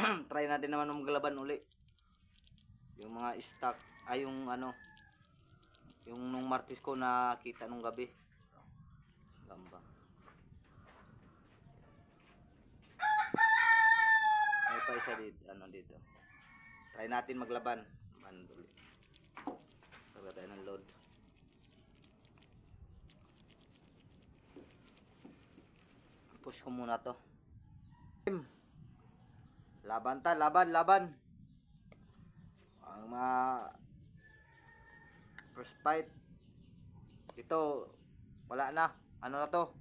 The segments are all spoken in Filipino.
Try natin naman maglaban uli. Yung mga stock, ay yung ano, yung nung Martis ko nakita nung gabi. Gamba. May pa isa dito, ano dito. Try natin maglaban. Uli. Taga tayo ng load. Push ko muna to. Laban ta, laban. Ang mga first fight. Ito, wala na. Ano na to?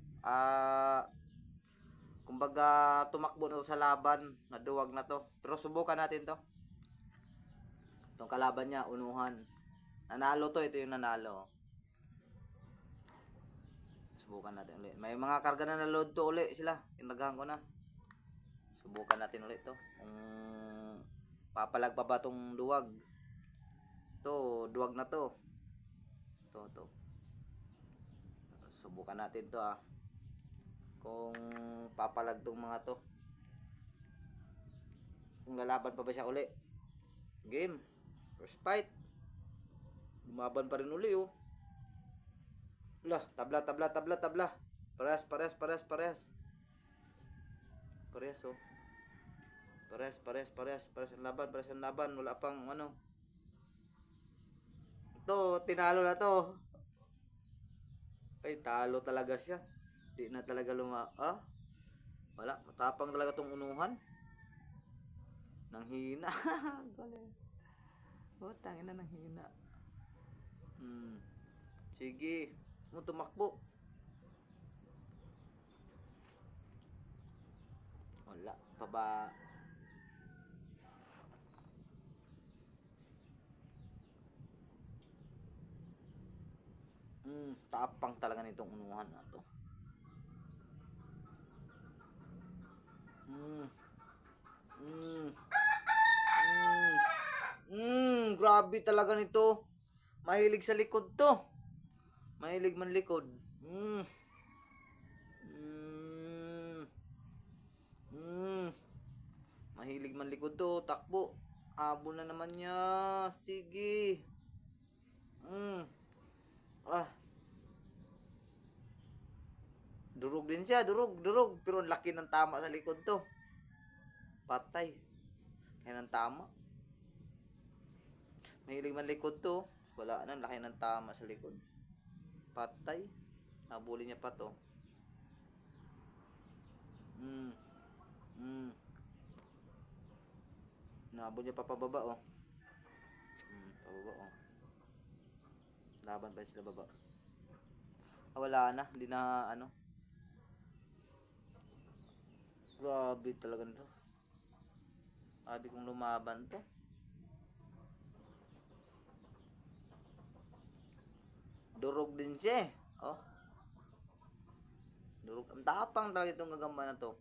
Kumbaga tumakbo na to sa laban. Naduwag na to. Pero subukan natin to. Itong kalaban niya, unuhan. Nanalo to, ito yung nanalo. Subukan natin ulit. May mga karga na na-load to ulit sila. Tinagahan ko na. Subukan natin ulit to. Papalag pa ba tong duwag? To, duwag na to. To. Subukan natin to kung papalag tong mga to. Kung lalaban pa ba siya uli. Game. First fight. Lumaban pa rin uli Lah, tabla. Parehas ang laban, wala pang ano. Ito, tinalo na to. Ay, talo talaga siya. Di na talaga wala, matapang talaga tong unuhan. Nang hina. Tangina nang hina. Sige, mo tumakbo. Wala pa ba? Tapang talaga nitong unuhan na to. Grabe talaga nito. Mahilig sa likod to. Mahilig man likod. Mahilig man likod to. Takbo. Habol na naman niya. Sige. Durog din siya. Durog. Pero laki ng tama sa likod to. Patay. Kaya ng tama. Mahilig man likod to. Wala na. Laki ng tama sa likod. Patay. Nabuli niya pa to. Nabuli niya pa pababa pababa Laban pa sila baba. Wala na. Hindi na ano. Grabe talaga nito. Sabi kong lumaban to. Durog din siya Durog. Ang tapang talaga itong gagamba na to.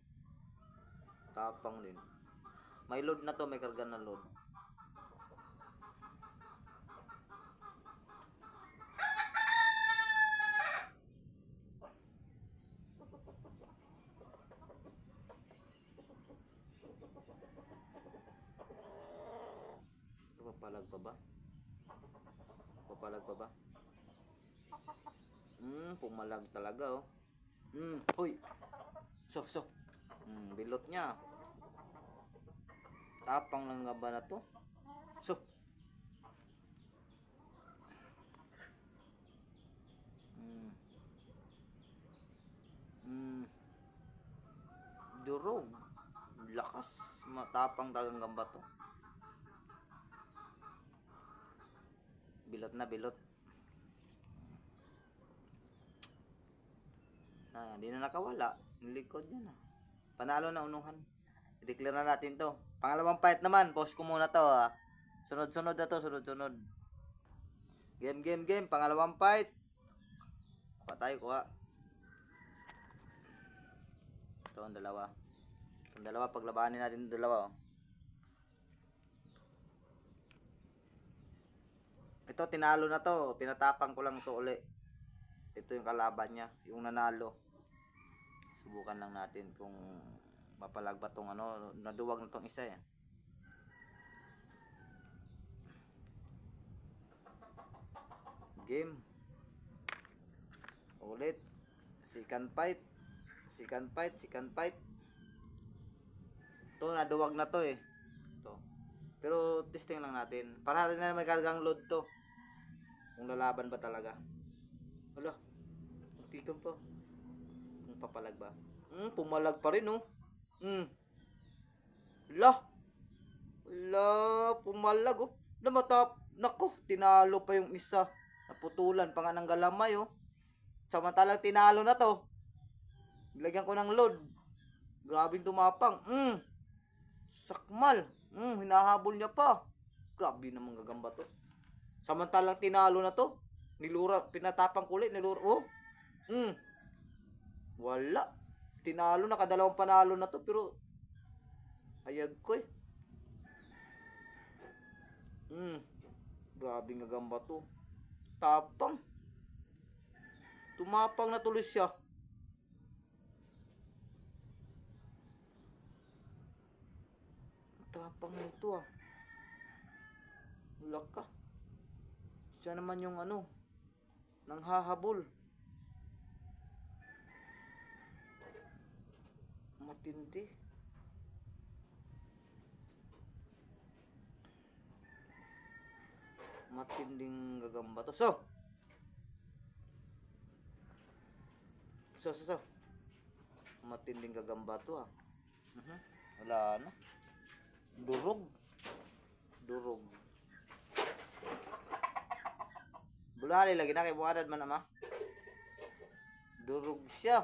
Tapang din. May load na to. May karga na load. Papalag pa ba? Pumalag talaga Hoy. So. Bilot niya. Tapang lang nga ba na to? So. Durog. Lakas. Matapang talagang gamba to. Bilot na bilot. Hindi na nakawala. Nilikod niya na. Panalo na unuhan. I-declare na natin to. Pangalawang fight naman. Post ko muna to Sunod-sunod na to. Sunod-sunod. Game. Pangalawang fight. Kuha. Ito ang dalawa. Paglabanin natin ang dalawa Ito, tinalo na to. Pinatapang ko lang to uli. Ito yung kalaban niya. Yung nanalo. Subukan lang natin kung Mapalag ba tong ano, naduwag na tong isa eh. Game. Ulit. Second fight. Second fight, second fight. To naduwag na to eh. To. Pero testing lang natin. Para rin na may kargang load to. Kung lalaban ba talaga. Wala. Tikan pa. Kung papalag ba. Pumalag pa rin oh. Lah. Wala, pumalag oh. Namatap. Nako, tinalo pa yung isa. Naputulan pa nga ng galamay oh. Samantalang tinalo na to. Lagyan ko ng load. Grabing tumapang. Sakmal. Hinahabol niya pa. Grabe naman gagamba to. Samantalang tinalo na to. Nilura, pinatapang kulit, nilura. Oh. Wala. Tinalo na, kadalawang panalo na to. Pero, ayag ko eh. Grabe gagamba to. Tapang. Tumapang na tuloy siya. Tapang nito ah. Wala ka. Siya naman yung ano, nang hahabol. Matindi. Matinding gagamba to. So. Matinding gagamba to ah. Wala na. Durog. Bulali lagi na kay buadad man ama. Durog siya.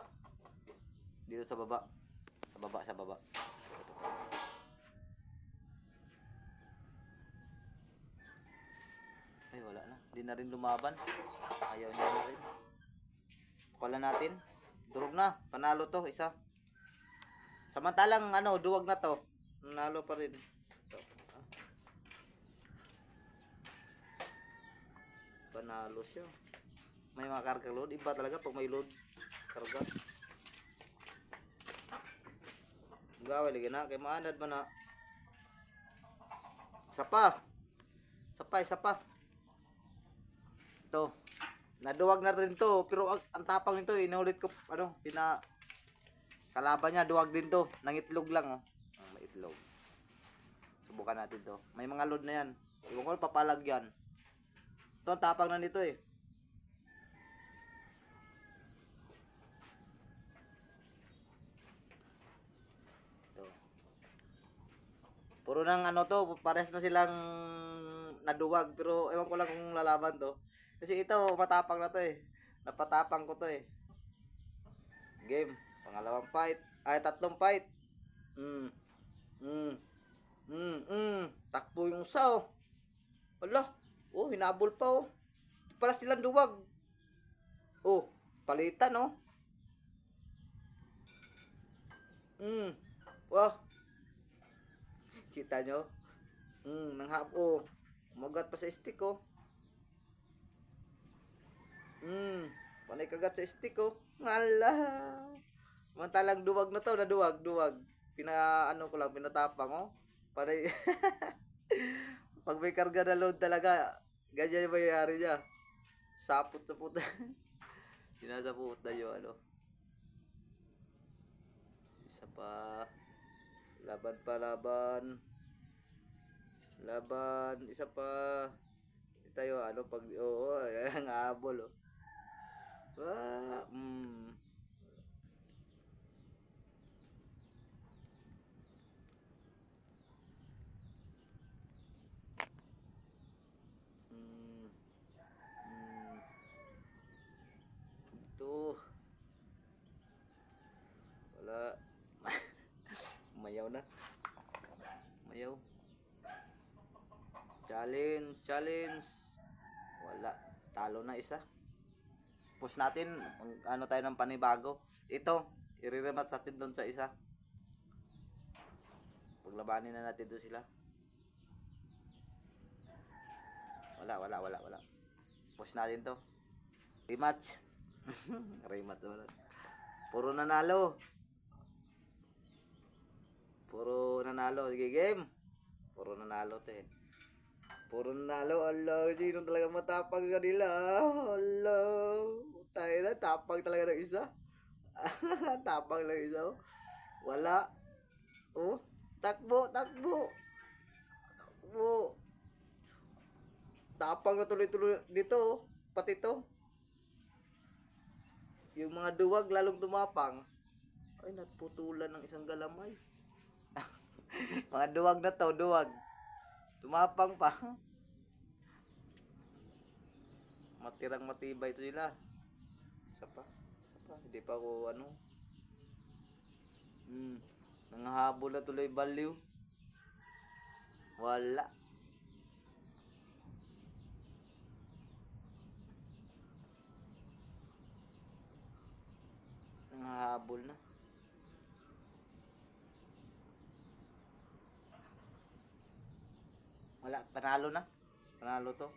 Dito sa baba. Sa baba. Ay wala na. Di na rin lumaban. Ayaw niya na rin. Pukala natin. Durog na. Panalo to isa. Samantalang ano, duwag na to. Nanalo pa rin. Panalo siya. May mga karga load. Iba talaga pag may load. Karga. Gawal lagi na. Kay maanad man na. Isa pa. Ito. Naduwag na rin to. Pero ang tapang nito. Inulit ko. Ano. Kalaban niya. Duwag din to. Nangitlog lang. Oh. May itlog. Subukan natin to. May mga load na yan. Iwan ko papalag yan. Ito ang tapang na nito eh. Ito. Puro nang ano to, pares na silang naduwag. Pero ewan ko lang kung lalaban to. Kasi ito, matapang na to eh. Napatapang ko to eh. Game. Pangalawang fight. Ay, tatlong fight. Takbo yung isa oh. Wala. Oh, hinabol pa oh. Para silang duwag. Oh, palitan oh. Wah. Kita nyo? Nanghap oh. Umagat pa sa stick oh. Panay kagat sa stick oh. Hala. Mantalang duwag na to, duwag. Pinaano ko lang, pinatapang oh. Panay pag may karga na load talaga, ganyan yung mayayari niya. Sapot sa puta. Sinasapot na yung ano. Isa pa. Laban. Isa pa. Tayo ano pag oo, ang abol oh. Ito. Wala. Mayaw na. Challenge. Wala. Talo na isa. Push natin. Ano tayo ng panibago. Ito. I-rematch natin doon sa isa. Paglabanin na natin doon sila. Wala. Push natin to. Rematch. Rematch naman. Puro nanalo. Puro nanalo. Sige, game. Puro nanalo, te. Puro nanalo. Allah, sino talaga matapang kanila? Allah. Tayo na, tapang talaga ng isa. Tapang ng isa. Oh. Wala. Oh, takbo, takbo. Takbo. Tapang na tuloy-tuloy dito. Oh. Pati to. Yung mga duwag lalong tumapang. Ay, naputulan ng isang galamay. Mga duwag na to, duwag. Tumapang pa. Matirang matibay ito sila. Isa pa. Isa pa. Hindi pa ako ano. Nangahabol na tuloy baliw. Wala. Nangahabol na. Wala. Panalo na. Panalo to.